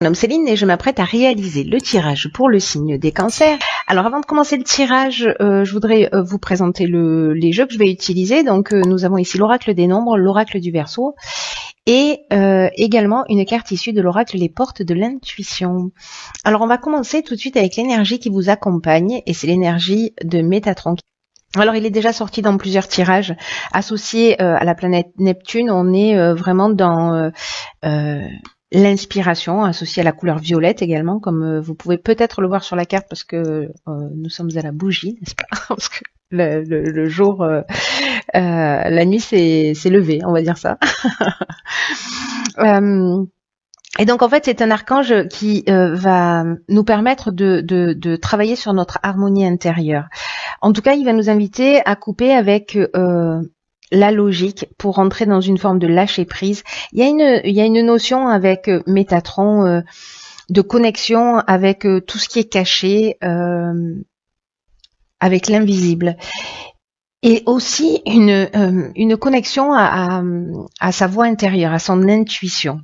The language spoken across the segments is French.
Mon nom est Céline et je m'apprête à réaliser le tirage pour le signe des cancers. Alors avant de commencer le tirage, je voudrais vous présenter les jeux que je vais utiliser. Donc nous avons ici l'oracle des nombres, l'oracle du Verseau et également une carte issue de l'oracle les portes de l'intuition. Alors on va commencer tout de suite avec l'énergie qui vous accompagne et c'est l'énergie de Métatron. Alors il est déjà sorti dans plusieurs tirages associés à la planète Neptune. On est vraiment dans l'inspiration associée à la couleur violette également, comme vous pouvez peut-être le voir sur la carte parce que nous sommes à la bougie, n'est-ce pas? Parce que le jour, la nuit s'est levée, on va dire ça. Et donc en fait c'est un archange qui va nous permettre de travailler sur notre harmonie intérieure. En tout cas il va nous inviter à couper avec la logique pour rentrer dans une forme de lâcher prise. Il y a une notion avec Métatron de connexion avec tout ce qui est caché, avec l'invisible. Et aussi une connexion à sa voix intérieure, à son intuition.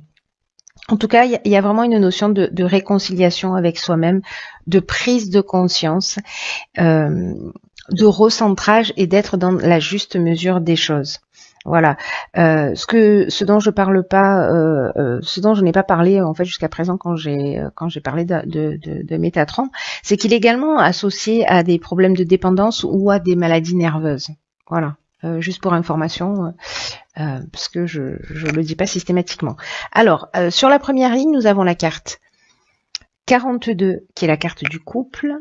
En tout cas, il y a vraiment une notion de réconciliation avec soi-même, de prise de conscience, de recentrage et d'être dans la juste mesure des choses. Voilà. Ce dont je parle pas, ce dont je n'ai pas parlé en fait jusqu'à présent quand j'ai parlé de Métatron, c'est qu'il est également associé à des problèmes de dépendance ou à des maladies nerveuses. Voilà. Juste pour information, parce que je le dis pas systématiquement. Alors, sur la première ligne, nous avons la carte 42, qui est la carte du couple.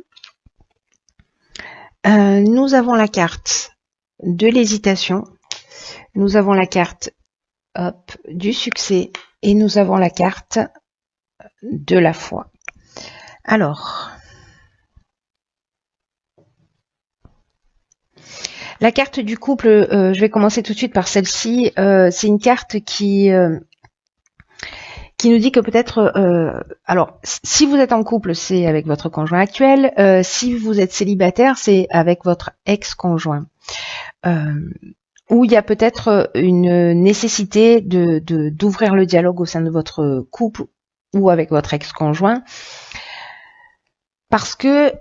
Nous avons la carte de l'hésitation. Nous avons la carte du succès. Et nous avons la carte de la foi. Alors, la carte du couple, je vais commencer tout de suite par celle-ci. C'est une carte qui nous dit que peut-être, alors si vous êtes en couple, c'est avec votre conjoint actuel. Si vous êtes célibataire, c'est avec votre ex-conjoint. Où il y a peut-être une nécessité d'ouvrir le dialogue au sein de votre couple ou avec votre ex-conjoint. Parce que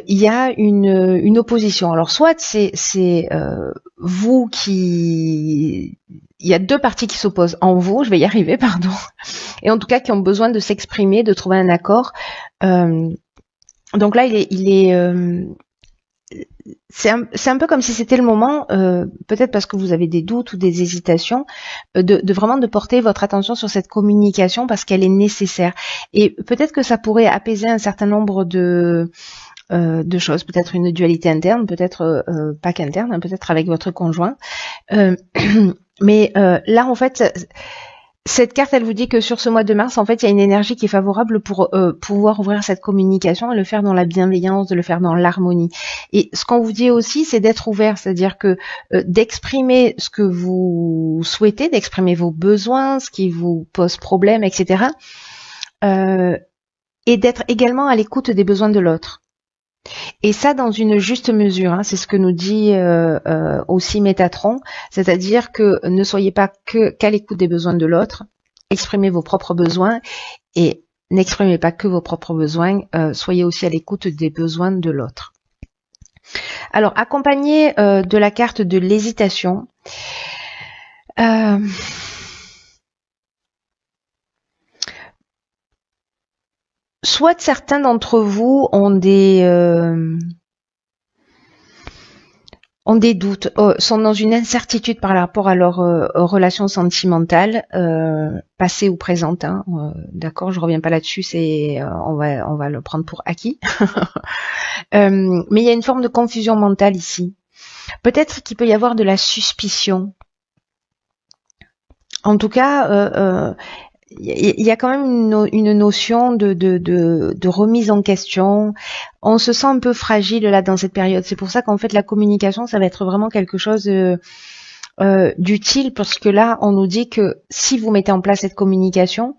il y a une opposition. Alors soit c'est vous qui, il y a deux parties qui s'opposent en vous, je vais y arriver, pardon, et en tout cas qui ont besoin de s'exprimer, de trouver un accord. Donc là c'est un peu comme si c'était le moment, peut-être parce que vous avez des doutes ou des hésitations, de vraiment de porter votre attention sur cette communication parce qu'elle est nécessaire. Et peut-être que ça pourrait apaiser un certain nombre de choses, peut-être une dualité interne, peut-être pas qu'interne, hein, peut-être avec votre conjoint. Mais là, en fait, cette carte, elle vous dit que sur ce mois de mars, en fait, il y a une énergie qui est favorable pour pouvoir ouvrir cette communication et le faire dans la bienveillance, de le faire dans l'harmonie. Et ce qu'on vous dit aussi, c'est d'être ouvert, c'est-à-dire que d'exprimer ce que vous souhaitez, d'exprimer vos besoins, ce qui vous pose problème, etc. Et d'être également à l'écoute des besoins de l'autre. Et ça dans une juste mesure, hein, c'est ce que nous dit aussi Métatron, c'est-à-dire que ne soyez pas qu'à l'écoute des besoins de l'autre, exprimez vos propres besoins et n'exprimez pas que vos propres besoins, soyez aussi à l'écoute des besoins de l'autre. Alors, accompagné de la carte de l'hésitation, soit certains d'entre vous ont des doutes, sont dans une incertitude par rapport à leur relation sentimentale, passée ou présente. Hein, d'accord, je reviens pas là-dessus, c'est on va le prendre pour acquis. Mais il y a une forme de confusion mentale ici. Peut-être qu'il peut y avoir de la suspicion. En tout cas, il y a quand même une notion de remise en question. On se sent un peu fragile là dans cette période. C'est pour ça qu'en fait la communication, ça va être vraiment quelque chose d'utile, parce que là on nous dit que si vous mettez en place cette communication,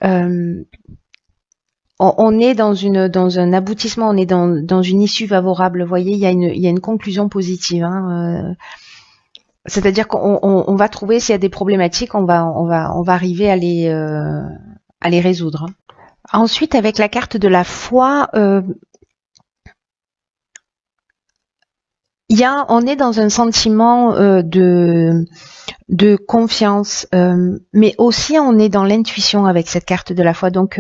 on est dans un aboutissement, on est dans une issue favorable. Vous voyez, il y a une conclusion positive. Hein, c'est-à-dire qu'on va trouver, s'il y a des problématiques, on va arriver à les résoudre. Ensuite, avec la carte de la foi, on est dans un sentiment de confiance, mais aussi on est dans l'intuition avec cette carte de la foi. Donc,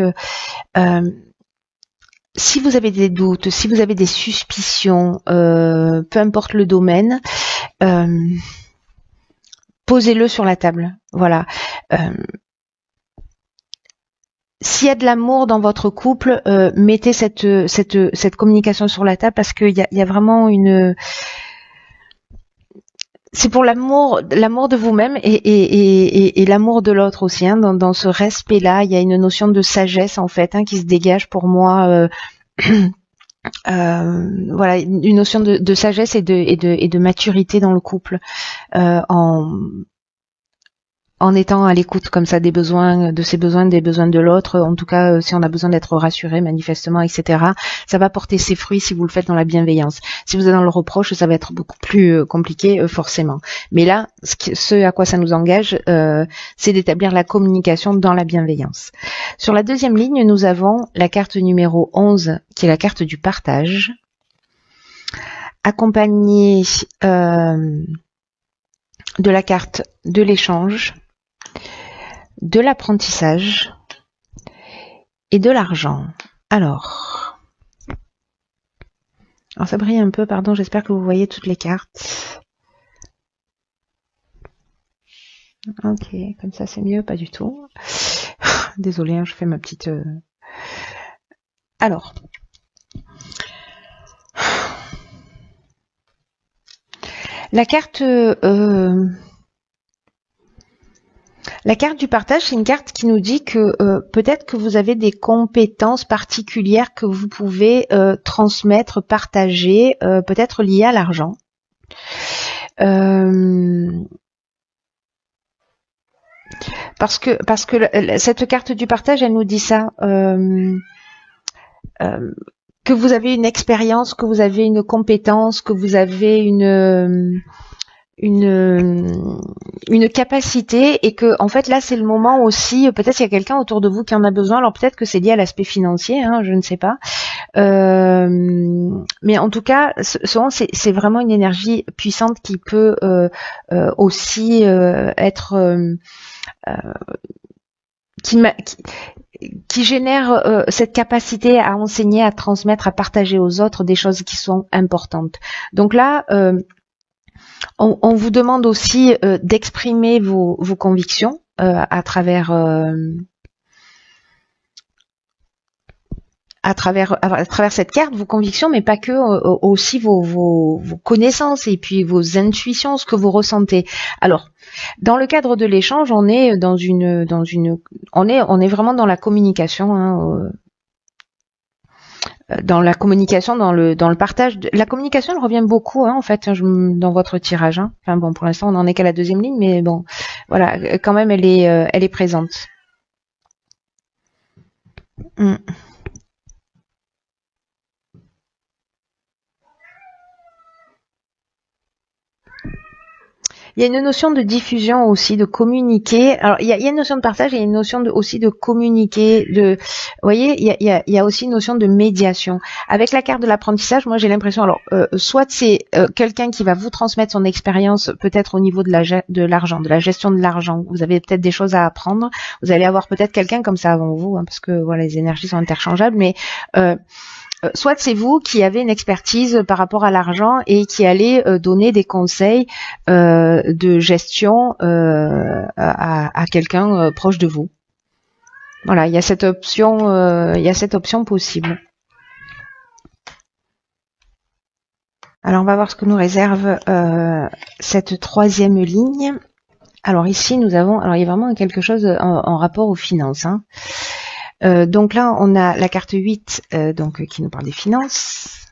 si vous avez des doutes, si vous avez des suspicions, peu importe le domaine, posez-le sur la table. Voilà. S'il y a de l'amour dans votre couple, mettez cette communication sur la table parce qu'il y a vraiment une... C'est pour l'amour de vous-même et l'amour de l'autre aussi. Hein, dans ce respect-là, il y a une notion de sagesse en fait qui se dégage pour moi. Voilà, une notion de sagesse et de maturité dans le couple en étant à l'écoute comme ça des besoins, de ses besoins, des besoins de l'autre. En tout cas, si on a besoin d'être rassuré manifestement, etc. Ça va porter ses fruits si vous le faites dans la bienveillance. Si vous êtes dans le reproche, ça va être beaucoup plus compliqué forcément. Mais là, ce à quoi ça nous engage, c'est d'établir la communication dans la bienveillance. Sur la deuxième ligne, nous avons la carte numéro 11, qui est la carte du partage, accompagnée de la carte de l'échange, de l'apprentissage et de l'argent. Alors, ça brille un peu, pardon, j'espère que vous voyez toutes les cartes. Ok, comme ça c'est mieux, pas du tout. Désolée, hein, je fais ma petite... Alors, la carte du partage, c'est une carte qui nous dit que peut-être que vous avez des compétences particulières que vous pouvez transmettre, partager, peut-être liées à l'argent. Parce que cette carte du partage, elle nous dit ça. Que vous avez une expérience, que vous avez une compétence, que vous avez une capacité et que en fait là c'est le moment aussi, peut-être qu'il y a quelqu'un autour de vous qui en a besoin, alors peut-être que c'est lié à l'aspect financier, je ne sais pas, mais en tout cas souvent c'est vraiment une énergie puissante qui peut aussi être qui génère cette capacité à enseigner, à transmettre, à partager aux autres des choses qui sont importantes. Donc là on vous demande aussi d'exprimer vos convictions à travers cette carte, vos convictions, mais pas que, aussi vos connaissances et puis vos intuitions, ce que vous ressentez. Alors, dans le cadre de l'échange, on est on est vraiment dans la communication. Dans la communication, dans le partage. La communication, elle revient beaucoup, en fait, dans votre tirage. Enfin bon, pour l'instant, on n'en est qu'à la deuxième ligne, mais bon, voilà, quand même, elle est présente. Il y a une notion de diffusion aussi, de communiquer. Alors il y a une notion de partage et il y a une notion aussi de communiquer. Vous voyez, il y a aussi une notion de médiation. Avec la carte de l'apprentissage, moi j'ai l'impression, alors soit c'est quelqu'un qui va vous transmettre son expérience, peut-être au niveau de l'argent, de la gestion de l'argent. Vous avez peut-être des choses à apprendre. Vous allez avoir peut-être quelqu'un comme ça avant vous, parce que voilà, les énergies sont interchangeables, mais soit c'est vous qui avez une expertise par rapport à l'argent et qui allez donner des conseils de gestion à quelqu'un proche de vous. Voilà, il y a cette option possible. Alors on va voir ce que nous réserve cette troisième ligne. Alors ici nous avons, il y a vraiment quelque chose en rapport aux finances. Donc là, on a la carte 8 qui nous parle des finances.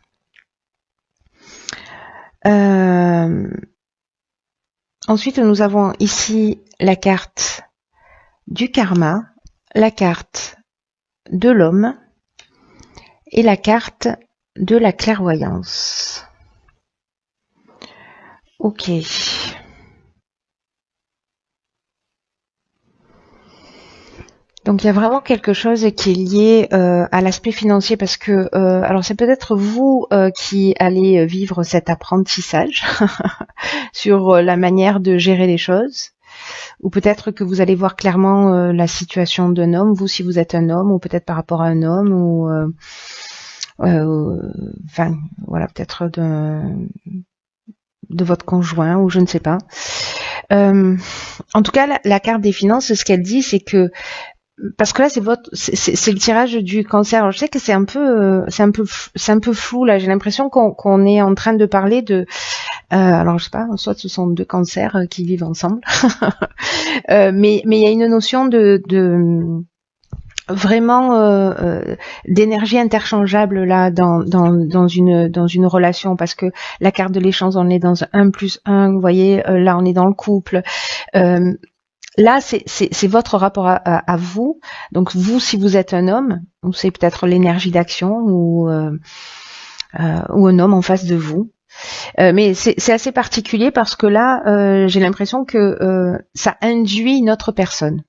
Ensuite, nous avons ici la carte du karma, la carte de l'homme et la carte de la clairvoyance. Ok. Donc il y a vraiment quelque chose qui est lié à l'aspect financier parce que alors c'est peut-être vous qui allez vivre cet apprentissage sur la manière de gérer les choses, ou peut-être que vous allez voir clairement la situation d'un homme, vous si vous êtes un homme, ou peut-être par rapport à un homme, ou enfin voilà, peut-être de votre conjoint, ou je ne sais pas. En tout cas, la carte des finances, ce qu'elle dit, c'est que parce que là c'est le tirage du cancer. Alors, je sais que c'est un peu flou là. J'ai l'impression qu'on est en train de parler de alors je sais pas, soit ce sont deux cancers qui vivent ensemble, mais il y a une notion de vraiment d'énergie interchangeable là dans une relation, parce que la carte de l'échange, on est dans un 1+1, vous voyez, là on est dans le couple. Là, c'est votre rapport à vous. Donc vous, si vous êtes un homme, c'est peut-être l'énergie d'action ou un homme en face de vous. Mais c'est assez particulier parce que là, j'ai l'impression que ça induit une autre personne.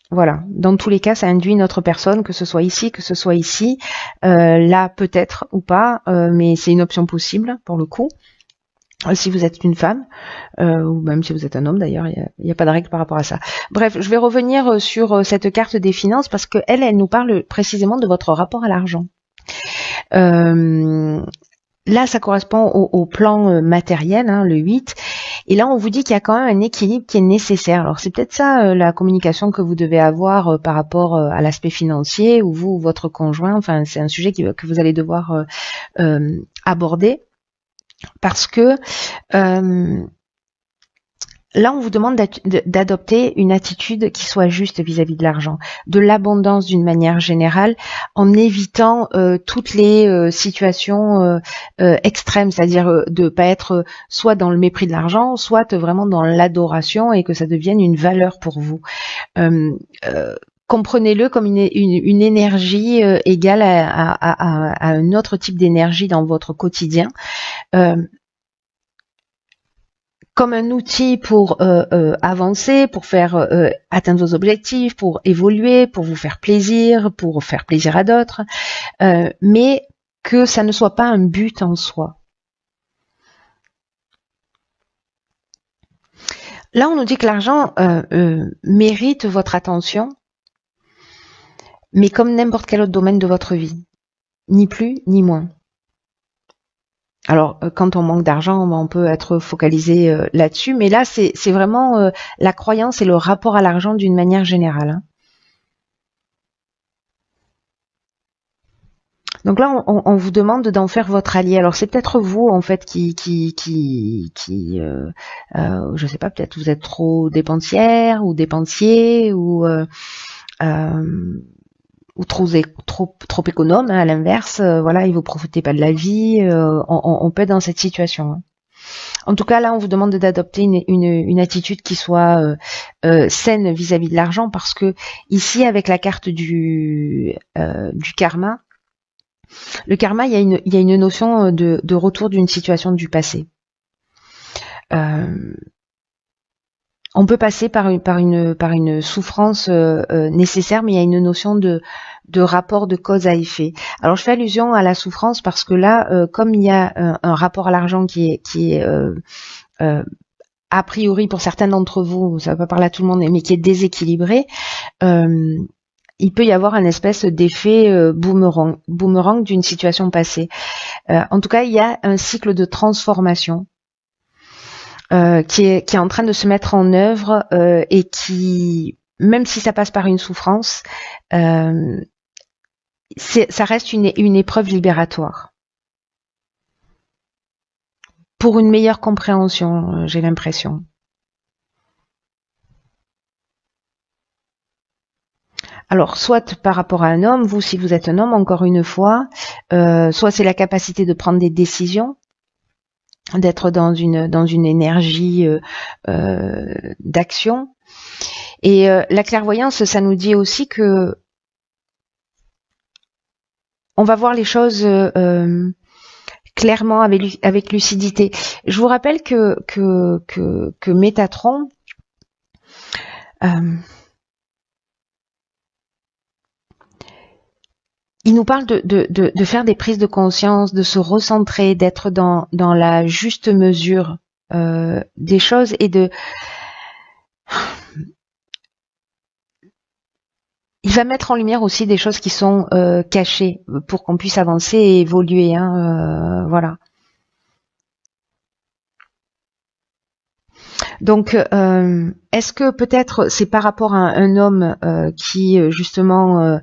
Voilà. Dans tous les cas, ça induit une autre personne, que ce soit ici, que ce soit ici. Là, peut-être ou pas, mais c'est une option possible pour le coup. Si vous êtes une femme, ou même si vous êtes un homme d'ailleurs, il n'y a pas de règle par rapport à ça. Bref, je vais revenir sur cette carte des finances parce que elle nous parle précisément de votre rapport à l'argent. Là, ça correspond au plan matériel, hein, le 8. Et là, on vous dit qu'il y a quand même un équilibre qui est nécessaire. Alors, c'est peut-être ça la communication que vous devez avoir par rapport à l'aspect financier, ou vous ou votre conjoint. Enfin, c'est un sujet que vous allez devoir aborder. Parce que là, on vous demande d'adopter une attitude qui soit juste vis-à-vis de l'argent, de l'abondance d'une manière générale, en évitant toutes les situations extrêmes, c'est-à-dire de pas être soit dans le mépris de l'argent, soit vraiment dans l'adoration et que ça devienne une valeur pour vous. Comprenez-le comme une énergie égale à un autre type d'énergie dans votre quotidien. Comme un outil pour avancer, pour faire atteindre vos objectifs, pour évoluer, pour vous faire plaisir à d'autres, mais que ça ne soit pas un but en soi. Là, on nous dit que l'argent mérite votre attention, mais comme n'importe quel autre domaine de votre vie, ni plus ni moins. Alors, quand on manque d'argent, on peut être focalisé là-dessus, mais là, c'est vraiment la croyance et le rapport à l'argent d'une manière générale. Hein. Donc là, on vous demande d'en faire votre allié. Alors, c'est peut-être vous, en fait, qui je sais pas, peut-être vous êtes trop dépensière ou dépensier ou trop économe, hein, à l'inverse, voilà, et vous profitez pas de la vie, on peut être dans cette situation. Hein. En tout cas, là, on vous demande d'adopter une attitude qui soit saine vis-à-vis de l'argent, parce que ici, avec la carte du karma, le karma, il y a une notion de retour d'une situation du passé. On peut passer par une souffrance nécessaire, mais il y a une notion de rapport de cause à effet. Alors je fais allusion à la souffrance parce que là, comme il y a un rapport à l'argent qui est a priori pour certains d'entre vous, ça va pas parler à tout le monde, mais qui est déséquilibré, il peut y avoir un espèce d'effet boomerang d'une situation passée. En tout cas, il y a un cycle de transformation qui est en train de se mettre en œuvre et qui, même si ça passe par une souffrance, ça reste une épreuve libératoire. Pour une meilleure compréhension, j'ai l'impression. Alors, soit par rapport à un homme, vous, si vous êtes un homme, encore une fois, soit c'est la capacité de prendre des décisions, d'être dans une énergie d'action. Et la clairvoyance, ça nous dit aussi que on va voir les choses clairement avec lucidité. Je vous rappelle que Métatron il nous parle de faire des prises de conscience, de se recentrer, d'être dans la juste mesure des choses et il va mettre en lumière aussi des choses qui sont cachées pour qu'on puisse avancer et évoluer. Voilà. Donc, est-ce que peut-être c'est par rapport à un homme qui justement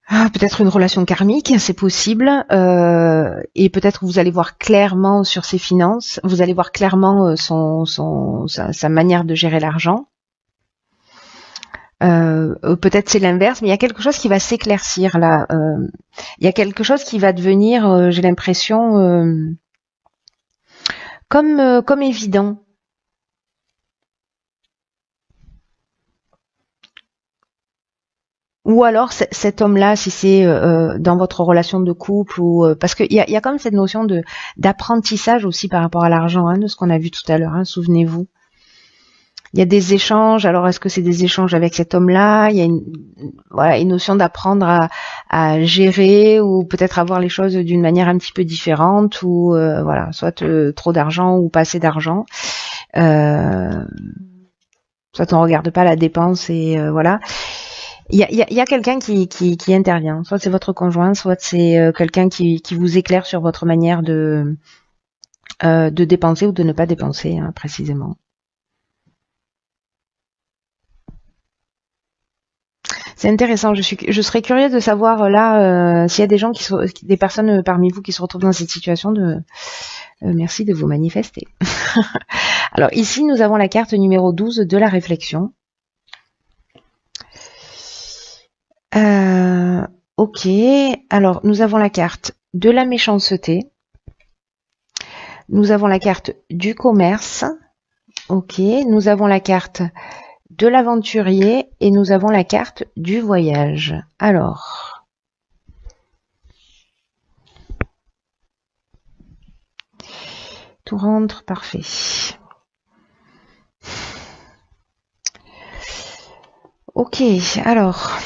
peut-être une relation karmique, c'est possible, et peut-être vous allez voir clairement sur ses finances, vous allez voir clairement sa manière de gérer l'argent. Peut-être c'est l'inverse, mais il y a quelque chose qui va s'éclaircir là. Il y a quelque chose qui va devenir, j'ai l'impression, comme évident. Ou alors cet homme-là, si c'est dans votre relation de couple, ou parce qu'il y a quand même cette notion d'apprentissage aussi par rapport à l'argent, de ce qu'on a vu tout à l'heure. Souvenez-vous, il y a des échanges. Alors est-ce que c'est des échanges avec cet homme-là? Il y a une notion d'apprendre à gérer ou peut-être avoir les choses d'une manière un petit peu différente, ou voilà, soit trop d'argent ou pas assez d'argent. Soit on regarde pas la dépense et voilà. Il y a quelqu'un qui intervient. Soit c'est votre conjoint, soit c'est quelqu'un qui vous éclaire sur votre manière de dépenser ou de ne pas dépenser, précisément. C'est intéressant. Je serais curieuse de savoir là s'il y a des gens des personnes parmi vous qui se retrouvent dans cette situation merci de vous manifester. Alors ici nous avons la carte numéro 12 de la réflexion. Ok, alors nous avons la carte de la méchanceté, nous avons la carte du commerce, ok, nous avons la carte de l'aventurier et nous avons la carte du voyage. Alors, tout rentre, parfait. Ok, alors...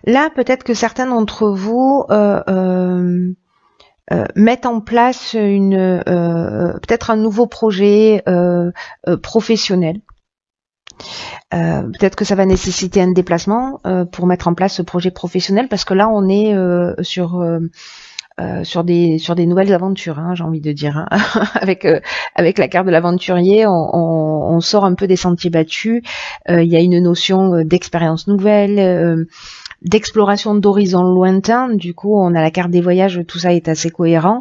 Là, peut-être que certains d'entre vous mettent en place peut-être un nouveau projet professionnel. Peut-être que ça va nécessiter un déplacement pour mettre en place ce projet professionnel, parce que là, on est sur des nouvelles aventures, j'ai envie de dire. Avec la carte de l'aventurier, on sort un peu des sentiers battus. Il y a une notion d'expérience nouvelle, d'exploration d'horizons lointains. Du coup, on a la carte des voyages, tout ça est assez cohérent.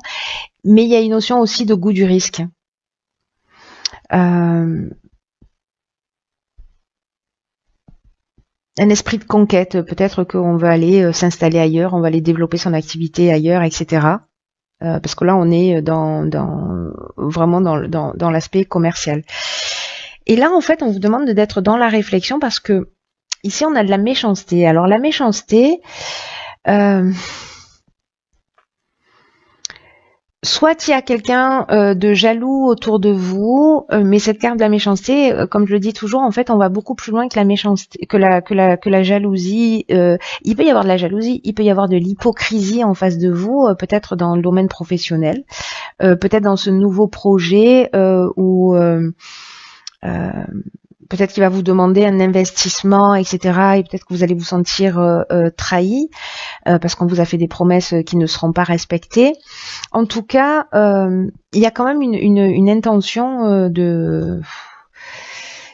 Mais il y a une notion aussi de goût du risque. Un esprit de conquête, peut-être qu'on va aller s'installer ailleurs, on va aller développer son activité ailleurs, etc. Parce que là, on est vraiment dans l'aspect commercial. Et là, en fait, on vous demande d'être dans la réflexion, parce que ici, on a de la méchanceté. Alors, la méchanceté, soit il y a quelqu'un de jaloux autour de vous, mais cette carte de la méchanceté, comme je le dis toujours, en fait, on va beaucoup plus loin que la méchanceté, que la jalousie. Il peut y avoir de la jalousie, il peut y avoir de l'hypocrisie en face de vous, peut-être dans le domaine professionnel, peut-être dans ce nouveau projet où peut-être qu'il va vous demander un investissement, etc. Et peut-être que vous allez vous sentir trahi parce qu'on vous a fait des promesses qui ne seront pas respectées. En tout cas, il y a quand même une intention de...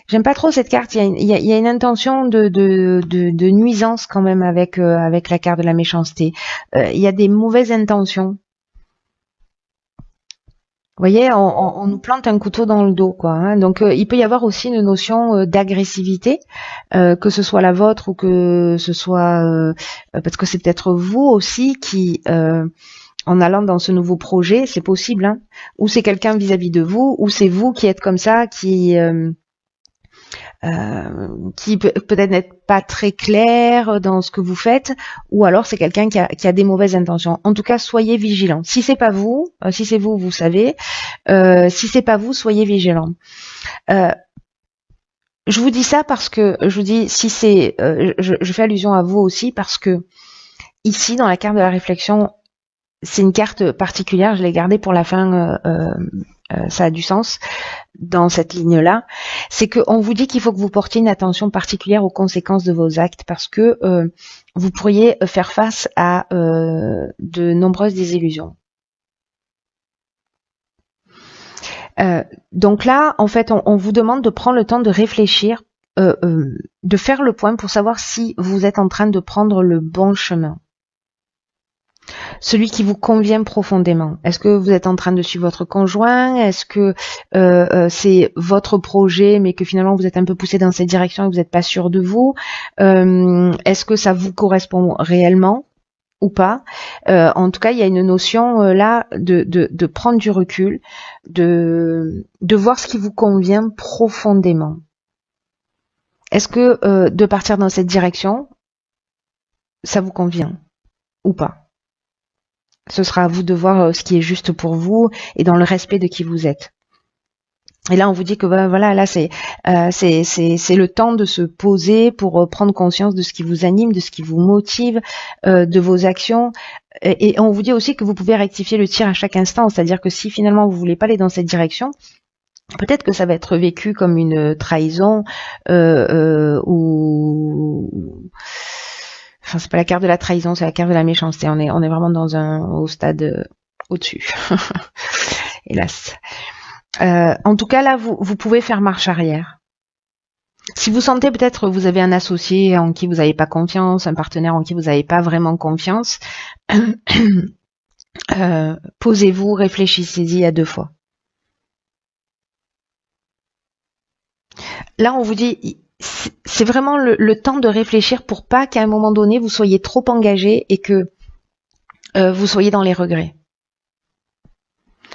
J'aime pas trop cette carte. Il y a une intention de nuisance quand même avec la carte de la méchanceté. Il y a des mauvaises intentions. Vous voyez, on nous plante un couteau dans le dos, quoi. Donc, il peut y avoir aussi une notion d'agressivité, que ce soit la vôtre ou que ce soit parce que c'est peut-être vous aussi qui, en allant dans ce nouveau projet, c'est possible, ou c'est quelqu'un vis-à-vis de vous, ou c'est vous qui êtes comme ça, qui qui peut-être n'est pas très clair dans ce que vous faites, ou alors c'est quelqu'un qui a des mauvaises intentions. En tout cas, soyez vigilants. Si c'est pas vous, si c'est vous, vous savez. Si c'est pas vous, soyez vigilants. Je vous dis ça parce que je vous dis si c'est, je fais allusion à vous aussi parce que ici dans la carte de la réflexion, c'est une carte particulière. Je l'ai gardée pour la fin. Ça a du sens dans cette ligne-là, c'est qu'on vous dit qu'il faut que vous portiez une attention particulière aux conséquences de vos actes parce que vous pourriez faire face à de nombreuses désillusions. Donc là, en fait, on vous demande de prendre le temps de réfléchir, de faire le point pour savoir si vous êtes en train de prendre le bon chemin. Celui qui vous convient profondément. Est-ce que vous êtes en train de suivre votre conjoint? Est-ce que c'est votre projet, mais que finalement vous êtes un peu poussé dans cette direction et vous n'êtes pas sûr de vous? Est-ce que ça vous correspond réellement ou pas? En tout cas, il y a une notion là de prendre du recul, de voir ce qui vous convient profondément. Est-ce que de partir dans cette direction, ça vous convient ou pas? Ce sera à vous de voir ce qui est juste pour vous et dans le respect de qui vous êtes. Et là, on vous dit que voilà, là c'est le temps de se poser pour prendre conscience de ce qui vous anime, de ce qui vous motive, de vos actions. Et on vous dit aussi que vous pouvez rectifier le tir à chaque instant, c'est-à-dire que si finalement vous voulez pas aller dans cette direction, peut-être que ça va être vécu comme une trahison ou enfin, c'est pas la carte de la trahison, c'est la carte de la méchanceté. On est vraiment au stade au-dessus. Hélas. En tout cas, là, vous pouvez faire marche arrière. Si vous sentez peut-être que vous avez un associé en qui vous n'avez pas confiance, un partenaire en qui vous n'avez pas vraiment confiance, posez-vous, réfléchissez-y à 2 fois. Là, on vous dit, c'est vraiment le temps de réfléchir pour pas qu'à un moment donné, vous soyez trop engagé et que vous soyez dans les regrets.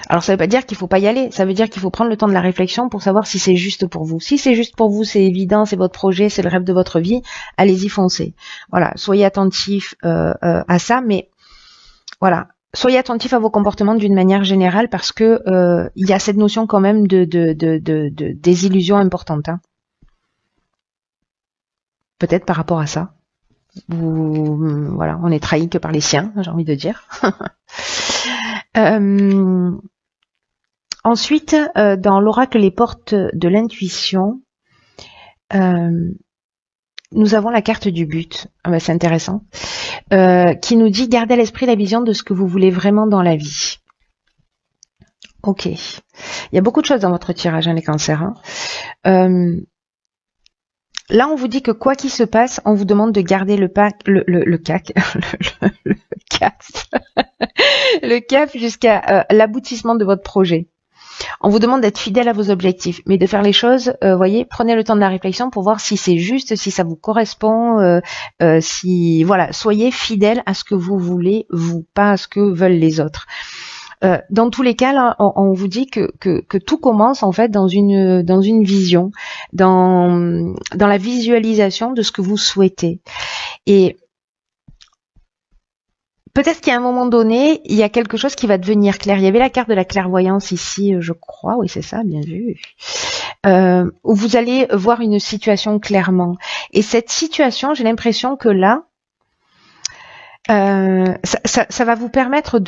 Alors ça veut pas dire qu'il faut pas y aller, ça veut dire qu'il faut prendre le temps de la réflexion pour savoir si c'est juste pour vous. Si c'est juste pour vous, c'est évident, c'est votre projet, c'est le rêve de votre vie, allez-y, foncez. Voilà, soyez attentifs à ça, mais voilà, soyez attentifs à vos comportements d'une manière générale parce que il y a cette notion quand même de désillusion importante. Hein. Peut-être par rapport à ça. Voilà, on est trahi que par les siens, j'ai envie de dire. Ensuite, dans l'oracle Les Portes de l'intuition, nous avons la carte du but. C'est intéressant. Qui nous dit garder à l'esprit la vision de ce que vous voulez vraiment dans la vie. Ok. Il y a beaucoup de choses dans votre tirage, hein, les cancers. Hein. Là, on vous dit que quoi qu'il se passe, on vous demande de garder le cap jusqu'à l'aboutissement de votre projet. On vous demande d'être fidèle à vos objectifs, mais de faire les choses, voyez, prenez le temps de la réflexion pour voir si c'est juste, si ça vous correspond, si voilà, soyez fidèle à ce que vous voulez, vous, pas à ce que veulent les autres. Dans tous les cas, là, on vous dit que tout commence en fait dans une vision, dans la visualisation de ce que vous souhaitez. Et peut-être qu'à un moment donné, il y a quelque chose qui va devenir clair. Il y avait la carte de la clairvoyance ici, je crois, oui c'est ça, bien vu, où vous allez voir une situation clairement. Et cette situation, j'ai l'impression que là, ça va vous permettre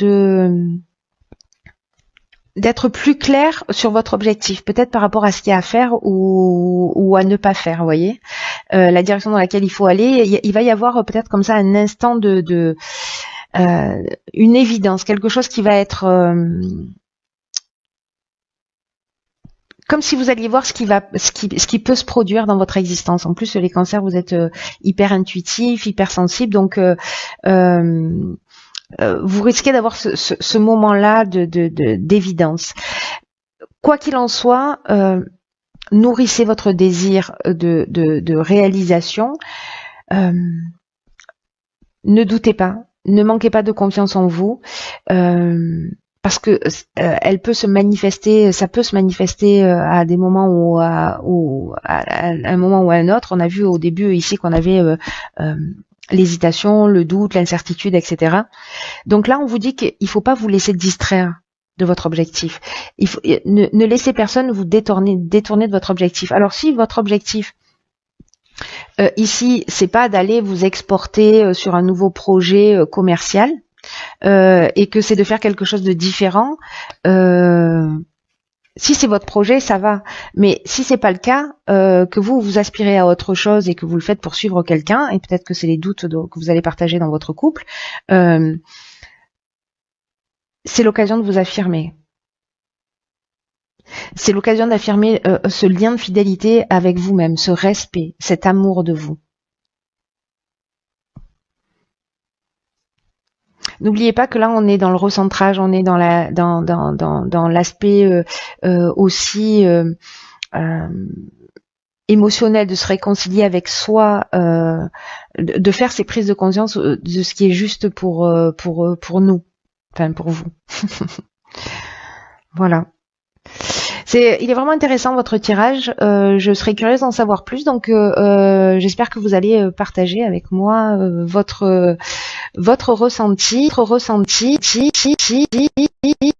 d'être plus clair sur votre objectif, peut-être par rapport à ce qu'il y a à faire ou à ne pas faire, vous voyez, la direction dans laquelle il faut aller. Il va y avoir peut-être comme ça un instant de une évidence, quelque chose qui va être comme si vous alliez voir ce qui peut se produire dans votre existence. En plus, les cancers, vous êtes hyper intuitifs, hyper sensibles, donc vous risquez d'avoir ce moment-là d'évidence. Quoi qu'il en soit, nourrissez votre désir de réalisation. Ne doutez pas, ne manquez pas de confiance en vous, parce parce que elle peut se manifester, ça peut se manifester à des moments à un moment ou à un autre. On a vu au début ici qu'on avait l'hésitation, le doute, l'incertitude, etc. Donc là, on vous dit qu'il faut pas vous laisser distraire de votre objectif. Ne laissez personne vous détourner de votre objectif. Alors si votre objectif ici, c'est pas d'aller vous exporter sur un nouveau projet commercial et que c'est de faire quelque chose de différent, si c'est votre projet, ça va. Mais si c'est pas le cas, que vous aspirez à autre chose et que vous le faites pour suivre quelqu'un, et peut-être que c'est les doutes que vous allez partager dans votre couple, c'est l'occasion de vous affirmer. C'est l'occasion d'affirmer ce lien de fidélité avec vous-même, ce respect, cet amour de vous. N'oubliez pas que là, on est dans le recentrage, on est dans l'aspect aussi émotionnel, de se réconcilier avec soi, de faire ces prises de conscience de ce qui est juste pour nous, enfin pour vous. Voilà. Il est vraiment intéressant votre tirage. Je serais curieuse d'en savoir plus, donc j'espère que vous allez partager avec moi votre ressenti.